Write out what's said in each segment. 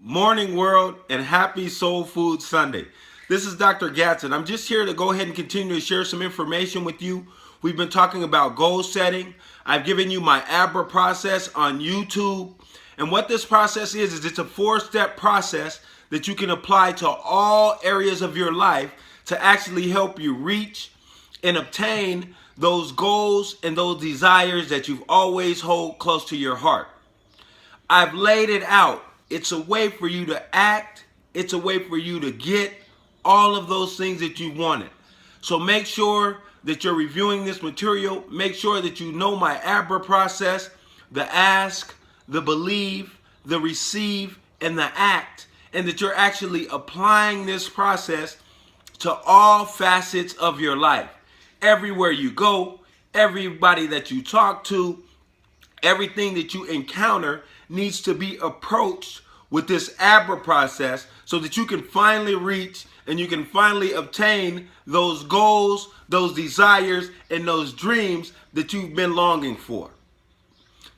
Morning world and happy Soul Food Sunday. This is Dr. Gatson. I'm just here to go ahead and continue to share some information with you. We've been talking about goal setting. I've given you my ABRA process on YouTube. And what this process is it's a 4-step process that you can apply to all areas of your life to actually help you reach and obtain those goals and those desires that you've always hold close to your heart. I've laid it out. It's a way for you to act. It's a way for you to get all of those things that you wanted. So make sure that you're reviewing this material. Make sure that you know my ABRA process, the ask, the believe, the receive, and the act, and that you're actually applying this process to all facets of your life. Everywhere you go, everybody that you talk to, everything that you encounter needs to be approached with this ABRA process so that you can finally reach and you can finally obtain those goals, those desires, and those dreams that you've been longing for.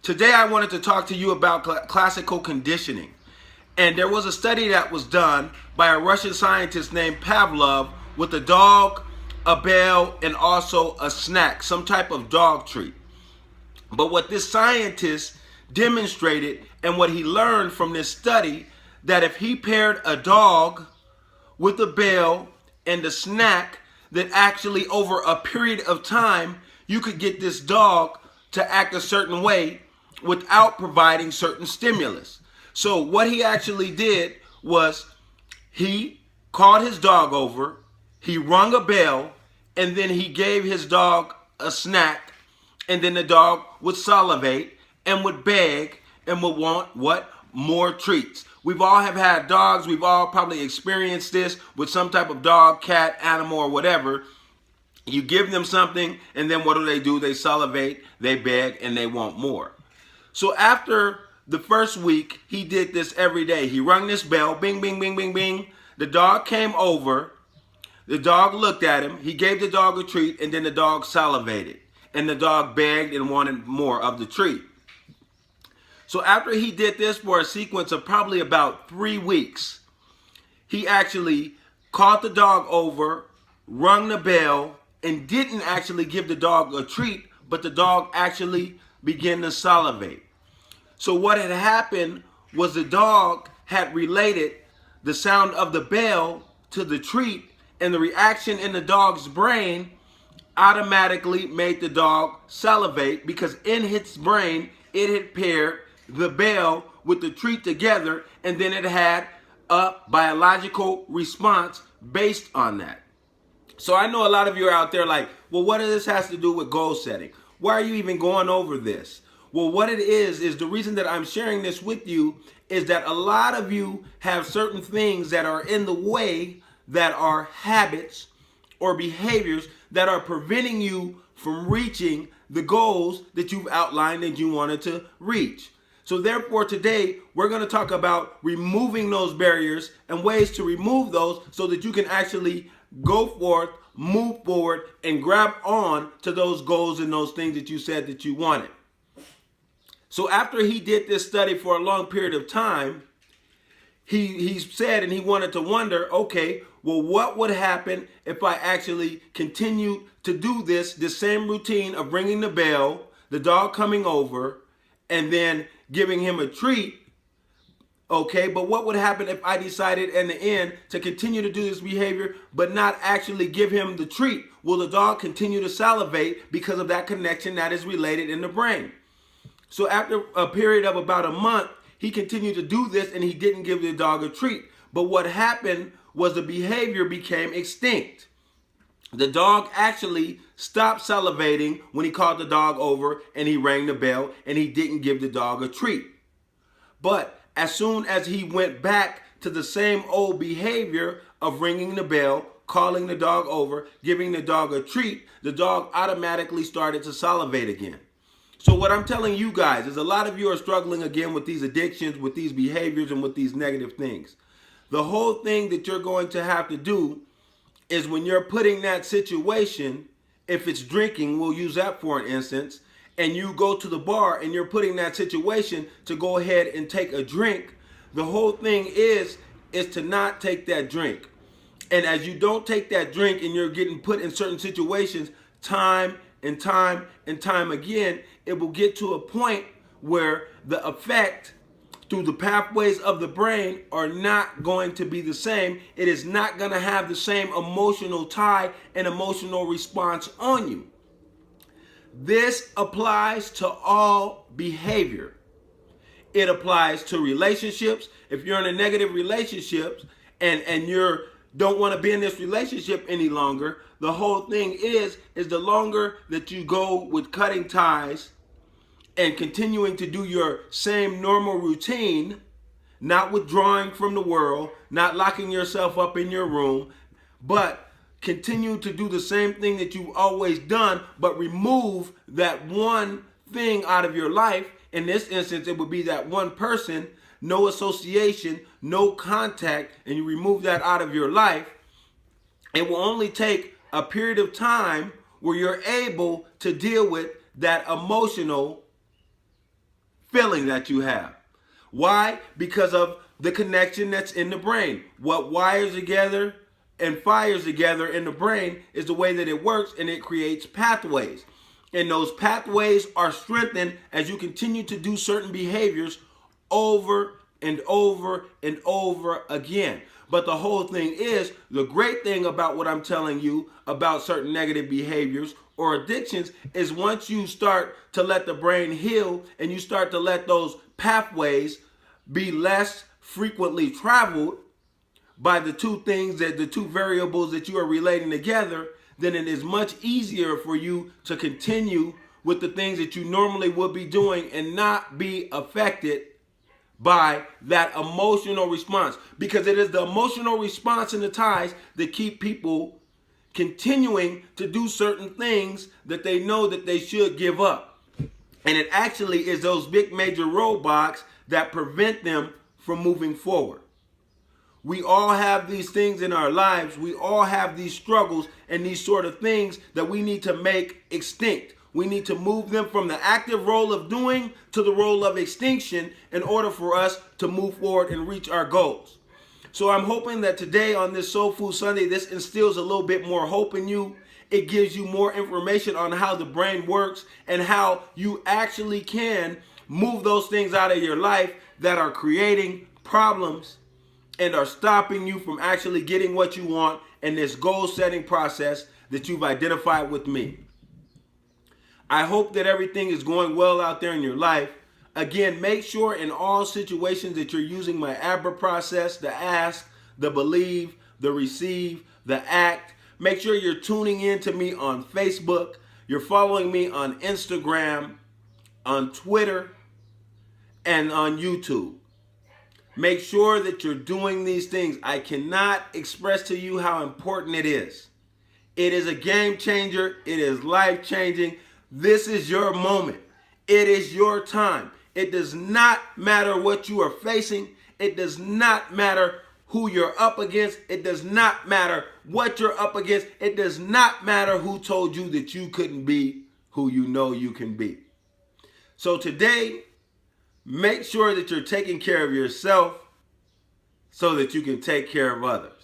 Today I wanted to talk to you about classical conditioning. And there was a study that was done by a Russian scientist named Pavlov with a dog, a bell, and also a snack, some type of dog treat. But what this scientist demonstrated and what he learned from this study, that if he paired a dog with a bell and a snack, that actually over a period of time, you could get this dog to act a certain way without providing certain stimulus. So what he actually did was he called his dog over, he rung a bell, and then he gave his dog a snack, and then the dog would salivate and would beg and would want what? More treats. We've all have had dogs. We've all probably experienced this with some type of dog, cat, animal, or whatever. You give them something, and then what do? They salivate, they beg, and they want more. So after the first week, he did this every day. He rung this bell, bing, bing, bing, bing, bing. The dog came over. The dog looked at him. He gave the dog a treat, and then the dog salivated. And the dog begged and wanted more of the treat. So after he did this for a sequence of probably about 3 weeks, he actually called the dog over, rung the bell, and didn't actually give the dog a treat, but the dog actually began to salivate. So what had happened was the dog had related the sound of the bell to the treat, and the reaction in the dog's brain automatically made the dog salivate because in its brain it had paired the bell with the treat together, and then it had a biological response based on that. So I know a lot of you are out there like, well, what does this has to do with goal setting? Why are you even going over this? Well, what it is the reason that I'm sharing this with you is that a lot of you have certain things that are in the way that are habits or behaviors that are preventing you from reaching the goals that you've outlined that you wanted to reach. So therefore today we're going to talk about removing those barriers and ways to remove those so that you can actually go forth, move forward, and grab on to those goals and those things that you said that you wanted. So after he did this study for a long period of time, he said, and he wanted to wonder, okay, well, what would happen if I actually continued to do this same routine of ringing the bell, the dog coming over, and then giving him a treat, okay? But what would happen if I decided in the end to continue to do this behavior but not actually give him the treat? Will the dog continue to salivate because of that connection that is related in the brain? So after a period of about a month, he continued to do this and he didn't give the dog a treat. But what happened was the behavior became extinct. The dog actually stopped salivating when he called the dog over and he rang the bell and he didn't give the dog a treat. But as soon as he went back to the same old behavior of ringing the bell, calling the dog over, giving the dog a treat, the dog automatically started to salivate again. So what I'm telling you guys is a lot of you are struggling again with these addictions, with these behaviors, and with these negative things. The whole thing that you're going to have to do is when you're putting that situation, if it's drinking, we'll use that for an instance, and you go to the bar and you're putting that situation to go ahead and take a drink, The whole thing is to not take that drink. And as you don't take that drink and you're getting put in certain situations time and time and time again, it will get to a point where the effect through the pathways of the brain are not going to be the same. It is not going to have the same emotional tie and emotional response on you. This applies to all behavior. It applies to relationships. If you're in a negative relationship and you're don't want to be in this relationship any longer, the whole thing is the longer that you go with cutting ties and continuing to do your same normal routine, not withdrawing from the world, not locking yourself up in your room, but continue to do the same thing that you've always done, but remove that one thing out of your life. In this instance, it would be that one person, no association, no contact, and you remove that out of your life. It will only take a period of time where you're able to deal with that emotional feeling that you have. Why? Because of the connection that's in the brain. What wires together and fires together in the brain is the way that it works, and it creates pathways. And those pathways are strengthened as you continue to do certain behaviors over and over and over again. But the whole thing is, the great thing about what I'm telling you about certain negative behaviors or addictions is once you start to let the brain heal and you start to let those pathways be less frequently traveled by the two variables that you are relating together, then it is much easier for you to continue with the things that you normally would be doing and not be affected by that emotional response. Because it is the emotional response and the ties that keep people continuing to do certain things that they know that they should give up. And it actually is those big major roadblocks that prevent them from moving forward. We all have these things in our lives. We all have these struggles and these sort of things that we need to make extinct. We need to move them from the active role of doing to the role of extinction in order for us to move forward and reach our goals. So I'm hoping that today on this Soul Food Sunday, this instills a little bit more hope in you. It gives you more information on how the brain works and how you actually can move those things out of your life that are creating problems and are stopping you from actually getting what you want in this goal setting process that you've identified with me. I hope that everything is going well out there in your life. Again, make sure in all situations that you're using my ABRA process, the ask, the believe, the receive, the act. Make sure you're tuning in to me on Facebook. You're following me on Instagram, on Twitter, and on YouTube. Make sure that you're doing these things. I cannot express to you how important it is. It is a game changer. It is life changing. This is your moment. It is your time. It does not matter what you are facing. It does not matter who you're up against. It does not matter what you're up against. It does not matter who told you that you couldn't be who you know you can be. So today, make sure that you're taking care of yourself so that you can take care of others.